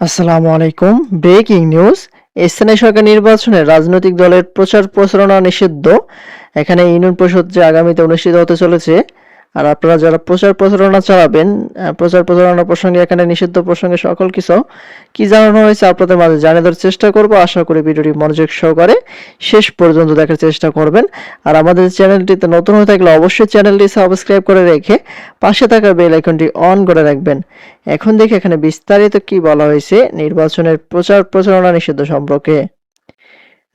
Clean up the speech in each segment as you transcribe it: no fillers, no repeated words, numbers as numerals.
আসসালামু আলাইকুম। Breaking news. স্থানীয় সরকার নির্বাচনে রাজনৈতিক দলের প্রচার প্রচারণা নিষিদ্ধ। এখানে ইউনিয়ন পরিষদ যে আগামীতে অনুষ্ঠিত হতে চলেছে, আর আপনারা যারা প্রচার প্রচারণা চালাবেন, প্রচার প্রচারণা প্রসঙ্গে এখানে নিষিদ্ধ প্রসঙ্গে সকল কিছু কি জানানো হয়েছে আপনাদের মাঝে জানিয়ে দেওয়ার চেষ্টা করব। আশা করি ভিডিওটি মনোযোগ সহকারে শেষ পর্যন্ত দেখার চেষ্টা করবেন। আর আমাদের চ্যানেলটিতে নতুন হয়ে থাকলে অবশ্যই চ্যানেলটি সাবস্ক্রাইব করে রেখে পাশে থাকা বেল আইকনটি অন করে রাখবেন। এখন দেখি এখানে বিস্তারিত কি বলা হয়েছে নির্বাচনের প্রচার প্রচারণা নিষিদ্ধ সম্পর্কে।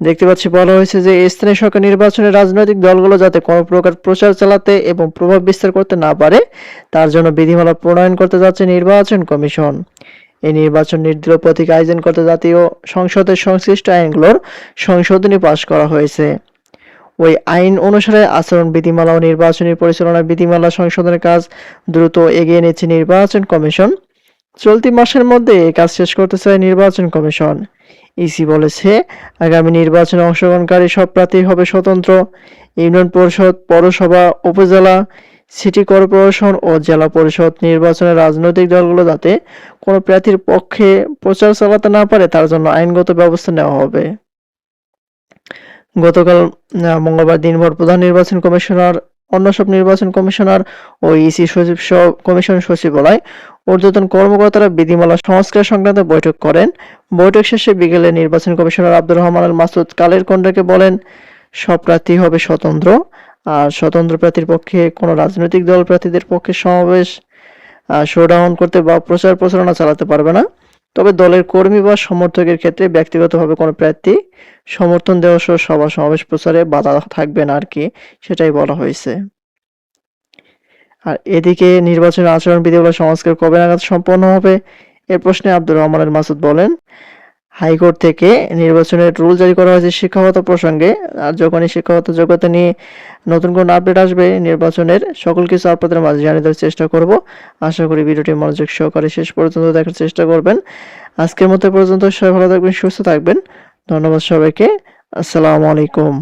দেখতে পাচ্ছি বলা হয়েছে যে স্থানীয় সরকার নির্বাচনে রাজনৈতিক দলগুলো যাতে কোনো প্রকার প্রচার চালাতে এবং প্রভাব বিস্তার করতে না পারে তার জন্য বিধিমালা প্রণয়ন করতে যাচ্ছে নির্বাচন কমিশন। এই নির্বাচন নির্দলীয় প্রতীক আয়োজন করতে জাতীয় সংসদের সংশ্লিষ্ট আইনগুলোর সংশোধনী পাশ করা হয়েছে। ওই আইন অনুসারে আচরণ বিধিমালা ও নির্বাচনী পরিচালনা বিধিমালা সংশোধনের কাজ দ্রুত এগিয়ে নিচ্ছে নির্বাচন কমিশন। চলতি মাসের মধ্যে এই কাজ শেষ করতে চায় নির্বাচন কমিশন। ইসি বলেছে আগামী নির্বাচনে অংশগ্রহণকারী সব প্রার্থী হবে স্বতন্ত্র। ইউনিয়ন পরিষদ, পৌরসভা, উপজেলা, সিটি কর্পোরেশন ও জেলা পরিষদ নির্বাচনে রাজনৈতিক দলগুলো যাতে কোনো প্রার্থীর পক্ষে প্রচার চালাতে না পারে তার জন্য আইনগত ব্যবস্থা নেওয়া হবে। গতকাল মঙ্গলবার দিনভর প্রধান নির্বাচন কমিশনার, অন্য সব নির্বাচন কমিশনার ও ইসি সচিব সহ কমিশন সচিবালয় ঊর্ধ্বতন কর্মকর্তারা বিধিমালা সংস্কার সংক্রান্ত বৈঠক করেন। বৈঠক শেষে বিকেলে নির্বাচন কমিশনার আব্দুর রহমান আল মাসুদ কালের কণ্ঠকে বলেন, সব প্রার্থী হবে স্বতন্ত্র। আর স্বতন্ত্র প্রার্থীর পক্ষে কোনো রাজনৈতিক দল প্রার্থীদের পক্ষে সমাবেশ, শোডাউন করতে বা প্রচার প্রচারণা চালাতে পারবে না। তবে দলের কর্মী বা সমর্থকের ক্ষেত্রে ব্যক্তিগতভাবে কোনো প্রার্থী সমর্থন দেওয়া সহ সভা সমাবেশ প্রচারে বাধা থাকবে না আর কি, সেটাই বলা হয়েছে। আর এদিকে নির্বাচনের আচরণ বিধিগুলো সংস্কার কবে নাগাদ সম্পন্ন হবে এ প্রশ্নে আব্দুর রহমান আল মাসুদ বলেন, হাইকোর্ট থেকে নির্বাচনের রুল জারি করা হয়েছে শিক্ষাগত প্রসঙ্গে। আর যখনই শিক্ষাগত যোগ্যতা নিয়ে নতুন কোনো আপডেট আসবে নির্বাচনের সকল কিছু আপনাদের মাঝে জানিয়ে দেওয়ার চেষ্টা করব। আশা করি ভিডিওটি মনোযোগ সহকারে শেষ পর্যন্ত দেখার চেষ্টা করবেন। আজকের মতো পর্যন্ত সবাই ভালো থাকবেন, সুস্থ থাকবেন। ধন্যবাদ সবাইকে। আসসালামু আলাইকুম।